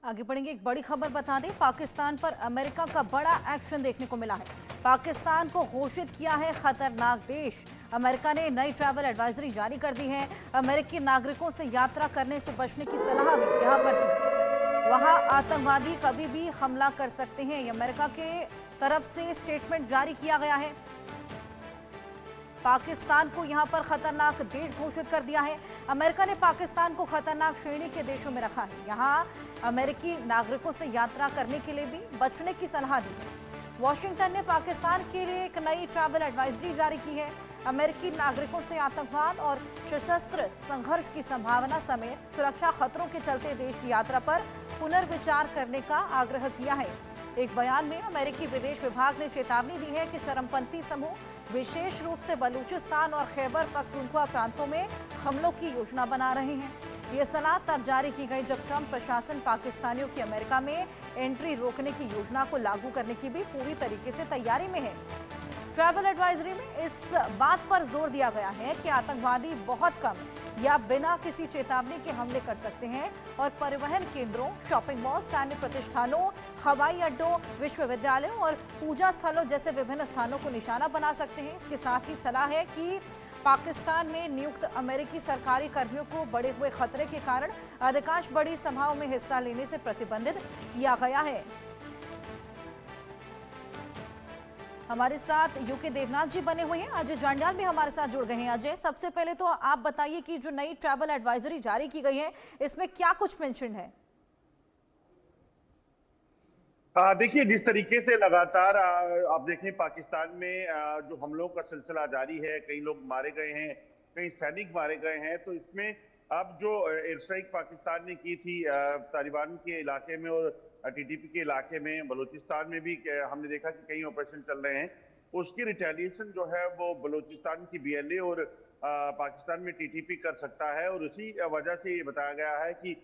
आगे बढ़ेंगे। एक बड़ी खबर बता दें, पाकिस्तान पर अमेरिका का बड़ा एक्शन देखने को मिला है। पाकिस्तान को घोषित किया है खतरनाक देश। अमेरिका ने नई ट्रैवल एडवाइजरी जारी कर दी है। अमेरिकी नागरिकों से यात्रा करने से बचने की सलाह भी यहाँ पर दी है। वहाँ आतंकवादी कभी भी हमला कर सकते हैं। ये अमेरिका के तरफ से स्टेटमेंट जारी किया गया है। पाकिस्तान को यहां पर खतरनाक देश घोषित कर दिया है। अमेरिका ने पाकिस्तान को खतरनाक श्रेणी के देशों में रखा है। यहां अमेरिकी नागरिकों से यात्रा करने के लिए भी बचने की सलाह दी है। वॉशिंगटन ने पाकिस्तान के लिए एक नई ट्रैवल एडवाइजरी जारी की है। अमेरिकी नागरिकों से आतंकवाद और सशस्त्र संघर्ष की संभावना समेत सुरक्षा खतरों के चलते देश की यात्रा पर पुनर्विचार करने का आग्रह किया है। एक बयान में अमेरिकी विदेश विभाग ने चेतावनी दी है कि चरमपंथी समूह विशेष रूप से बलूचिस्तान और खैबर पख्तूनख्वा प्रांतों में हमलों की योजना बना रहे हैं। ये सलाह तब जारी की गई जब ट्रंप प्रशासन पाकिस्तानियों की अमेरिका में एंट्री रोकने की योजना को लागू करने की भी पूरी तरीके से तैयारी में है। ट्रैवल एडवाइजरी में इस बात पर जोर दिया गया है कि आतंकवादी बहुत कम या बिना किसी चेतावनी के हमले कर सकते हैं और परिवहन केंद्रों, शॉपिंग मॉल, सैन्य प्रतिष्ठानों, हवाई अड्डों, विश्वविद्यालयों और पूजा स्थलों जैसे विभिन्न स्थानों को निशाना बना सकते हैं। इसके साथ ही सलाह है कि पाकिस्तान में नियुक्त अमेरिकी सरकारी कर्मियों को बढ़े हुए खतरे के कारण अधिकांश बड़ी सभाओं में हिस्सा लेने से प्रतिबंधित किया गया है। हमारे साथ यूके देवनाथ जी बने हुए हैं। अजय जांडियाल भी हमारे साथ जुड़ गए हैं। अजय, सबसे पहले तो आप बताइए कि जो नई ट्रैवल एडवाइजरी जारी की गई है, इसमें क्या कुछ मेंशन है? देखिए, जिस तरीके से लगातार आप देखें पाकिस्तान में जो हमलों का सिलसिला जारी है, कई लोग मारे गए हैं, कई सैनिक मारे गए हैं, तो इसमें अब जो एयर स्ट्राइक पाकिस्तान ने की थी तालिबान के इलाके में और टीटीपी के इलाके में, बलूचिस्तान में भी हमने देखा कि कई ऑपरेशन चल रहे हैं। उसकी रिटेलिएशन जो है वो बलूचिस्तान की बीएलए और पाकिस्तान में टीटीपी कर सकता है, और उसी वजह से ये बताया गया है कि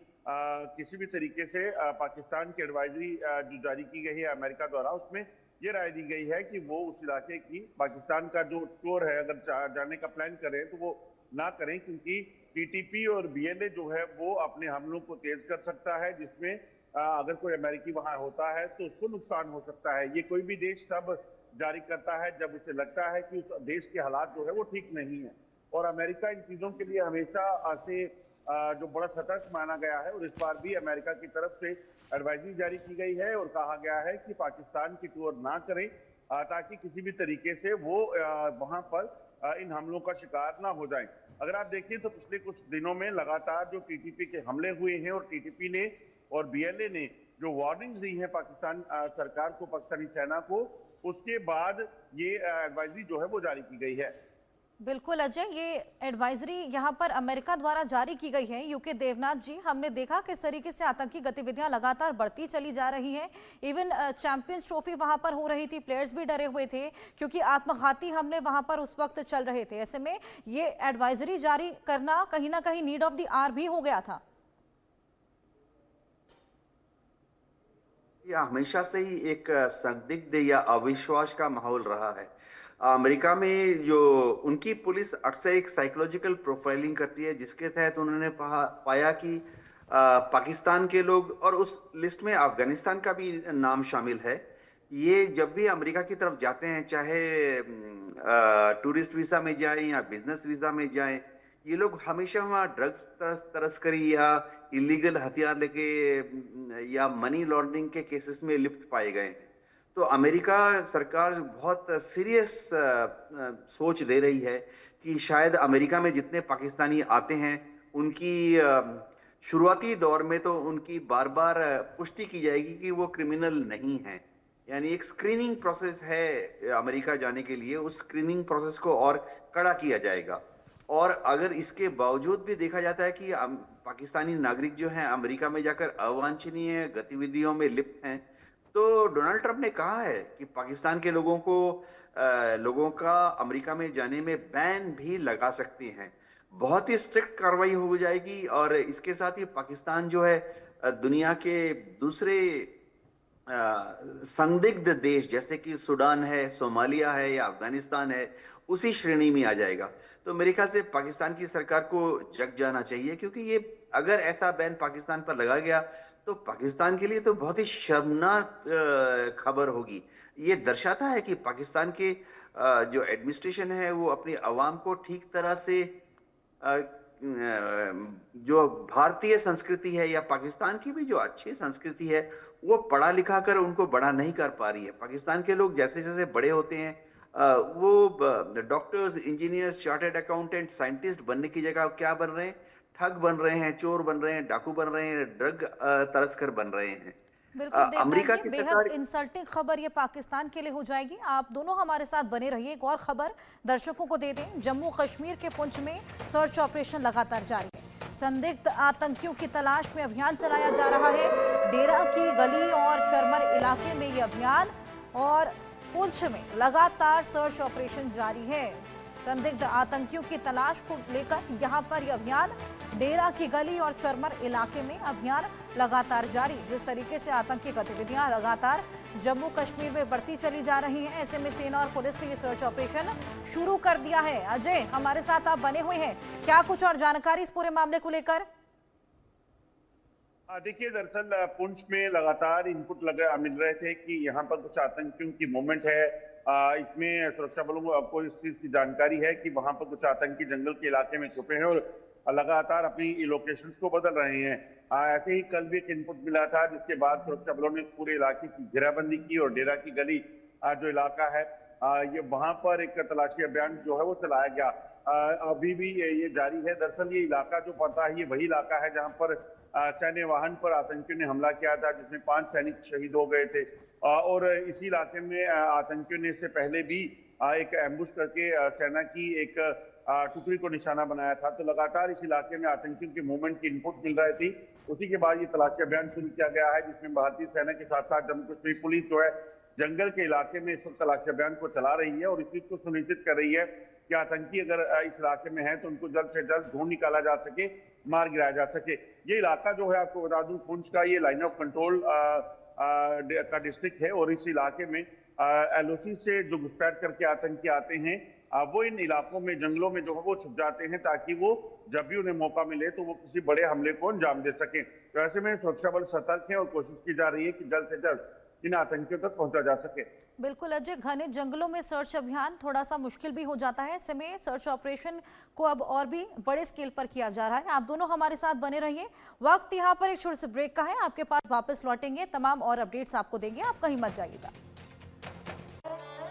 किसी भी तरीके से पाकिस्तान की एडवाइजरी जो जारी की गई है अमेरिका द्वारा, उसमें ये राय दी गई है कि वो उस इलाके की पाकिस्तान का जो टूर है अगर जाने का प्लान करें तो वो ना करें, क्योंकि टीटीपी और बीएलए जो है वो अपने हमलों को तेज कर सकता है, जिसमें अगर कोई अमेरिकी वहां होता है तो उसको नुकसान हो सकता है। ये कोई भी देश तब जारी करता है जब उसे लगता है कि उस देश के हालात जो है वो ठीक नहीं है, और अमेरिका इन चीजों के लिए हमेशा से जो बड़ा सतर्क माना गया है, और इस बार भी अमेरिका की तरफ से एडवाइजरी जारी की गई है और कहा गया है कि पाकिस्तान की टूर ना करें, ताकि किसी भी तरीके से वो वहां पर इन हमलों का शिकार ना हो जाएं। अगर आप देखिए तो पिछले कुछ दिनों में लगातार जो टीटीपी के हमले हुए हैं और टीटीपी ने और बीएलए ने जो वार्निंग्स दी है पाकिस्तान सरकार को, पाकिस्तानी सेना को, उसके बाद ये एडवाइजरी जो है वो जारी की गई है। बिल्कुल अजय, ये एडवाइजरी यहाँ पर अमेरिका द्वारा जारी की गई है। यूके देवनाथ जी, हमने देखा किस तरीके से आतंकी गतिविधियां लगातार बढ़ती चली जा रही हैं। इवन चैंपियंस ट्रॉफी वहां पर हो रही थी, प्लेयर्स भी डरे हुए थे क्योंकि आत्मघाती हमले वहां पर उस वक्त चल रहे थे। ऐसे में ये एडवाइजरी जारी करना कहीं ना कहीं नीड ऑफ द आवर भी हो गया था। यह हमेशा से ही एक संदिग्ध या अविश्वास का माहौल रहा है। अमेरिका में जो उनकी पुलिस अक्सर एक साइकोलॉजिकल प्रोफाइलिंग करती है, जिसके तहत उन्होंने पाया कि पाकिस्तान के लोग, और उस लिस्ट में अफगानिस्तान का भी नाम शामिल है, ये जब भी अमेरिका की तरफ जाते हैं, चाहे टूरिस्ट वीजा में जाएं या बिजनेस वीजा में जाएं, ये लोग हमेशा वहाँ ड्रग्स तस्करी या इलीगल हथियार लेके या मनी लॉन्ड्रिंग के केसेस में लिप्त पाए गए हैं। तो अमेरिका सरकार बहुत सीरियस सोच दे रही है कि शायद अमेरिका में जितने पाकिस्तानी आते हैं उनकी शुरुआती दौर में तो उनकी बार बार पुष्टि की जाएगी कि वो क्रिमिनल नहीं है। यानी एक स्क्रीनिंग प्रोसेस है अमेरिका जाने के लिए, उस स्क्रीनिंग प्रोसेस को और कड़ा किया जाएगा। और अगर इसके बावजूद भी देखा जाता है कि पाकिस्तानी नागरिक जो हैं अमेरिका में जाकर अवांछनीय गतिविधियों में लिप्त हैं, तो डोनाल्ड ट्रंप ने कहा है कि पाकिस्तान के लोगों का अमेरिका में जाने में बैन भी लगा सकते हैं। बहुत ही स्ट्रिक्ट कार्रवाई हो जाएगी, और इसके साथ ही पाकिस्तान जो है दुनिया के दूसरे संदिग्ध देश जैसे कि सूडान है, सोमालिया है या अफगानिस्तान है, उसी श्रेणी में आ जाएगा। तो मेरे ख्याल से पाकिस्तान की सरकार को जग जाना चाहिए, क्योंकि ये अगर ऐसा बैन पाकिस्तान पर लगा गया तो पाकिस्तान के लिए तो बहुत ही शर्मनाक खबर होगी। ये दर्शाता है कि पाकिस्तान के जो एडमिनिस्ट्रेशन है वो अपनी आवाम को ठीक तरह से जो भारतीय संस्कृति है या पाकिस्तान की भी जो अच्छी संस्कृति है वो पढ़ा लिखा कर उनको बड़ा नहीं कर पा रही है। पाकिस्तान के लोग जैसे जैसे बड़े होते हैं वो doctors, engineers, chartered accountant, scientist बनने की जगह क्या बन रहे हैं? ठग बन रहे हैं, चोर बन रहे हैं, डाकू बन रहे हैं, ड्रग तस्कर बन रहे हैं। बिल्कुल अमेरिका देवनाथ जी, की बेहद सरकार इंसल्टिंग खबर ये पाकिस्तान के लिए हो जाएगी। आप दोनों हमारे साथ बने रहिए। एक और खबर दर्शकों को दे दें, जम्मू कश्मीर के पुंछ में सर्च ऑपरेशन लगातार जारी है। संदिग्ध आतंकियों की तलाश में अभियान चलाया जा रहा है। डेरा की गली और चरमर इलाके में ये अभियान और पुंछ में लगातार सर्च ऑपरेशन जारी है। संदिग्ध आतंकियों की तलाश को लेकर यहां पर यह अभियान, डेरा की गली और चरमर इलाके में अभियान लगातार जारी। जिस तरीके से आतंकी गतिविधियां लगातार जम्मू कश्मीर में बढ़ती चली जा रही हैं, ऐसे में सेना और पुलिस ने ये सर्च ऑपरेशन शुरू कर दिया है। अजय हमारे साथ आप बने हुए हैं, क्या कुछ और जानकारी इस पूरे मामले को लेकर? देखिए, दरअसल पुंछ में लगातार इनपुट मिल रहे थे कि यहाँ पर कुछ आतंकियों की मूवमेंट है। इसमें सुरक्षा बलों को आपको इस चीज की जानकारी है कि वहां पर कुछ आतंकी जंगल के इलाके में छुपे हैं और लगातार अपनी लोकेशंस को बदल रहे हैं। ऐसे ही कल भी एक इनपुट मिला था, जिसके बाद सुरक्षा बलों ने पूरे इलाके की घेराबंदी की और डेरा की गली जो इलाका है ये वहां पर एक तलाशी अभियान जो है वो चलाया गया। अभी भी ये जारी है। दरअसल ये इलाका जो पड़ता है ये वही इलाका है जहां पर सैन्य वाहन पर आतंकियों ने हमला किया था, जिसमें 5 सैनिक शहीद हो गए थे। और इसी इलाके में आतंकियों ने इससे पहले भी एक एम्बुश करके सेना की एक टुकड़ी को निशाना बनाया था। तो लगातार इस इलाके में आतंकियों के मूवमेंट की इनपुट मिल रही थी। उसी के बाद ये तलाशी अभियान शुरू किया गया है, जिसमें भारतीय सेना के साथ साथ जम्मू कश्मीर पुलिस जो है जंगल के इलाके में इस वक्त तलाशी अभियान को चला रही है और इस चीज को सुनिश्चित कर रही है कि आतंकी अगर इस इलाके में है तो उनको जल्द से जल्द ढूंढ निकाला जा सके, मार गिराया जा सके। ये इलाका जो है आपको बता दूं, पुंछ का ये लाइन ऑफ कंट्रोल का डिस्ट्रिक्ट है और इस इलाके में एलओसी से जो घुसपैठ करके आतंकी आते हैं वो इन इलाकों में, जंगलों में जो है वो छुप जाते हैं, ताकि वो जब भी उन्हें मौका मिले तो वो किसी बड़े हमले को अंजाम दे सकें। तो ऐसे में सुरक्षा बल सतर्क है और कोशिश की जा रही है कि जल्द से जल्द इन आतंकियों तक पहुंचा जा सके। बिल्कुल अजय, घने जंगलों में सर्च अभियान थोड़ा सा मुश्किल भी हो जाता है। ऐसे में सर्च ऑपरेशन को अब और भी बड़े स्केल पर किया जा रहा है। आप दोनों हमारे साथ बने रहिए। वक्त यहाँ पर एक छोटे से ब्रेक का है, आपके पास वापस लौटेंगे, तमाम और अपडेट्स आपको देंगे, आप कहीं मत जाइएगा।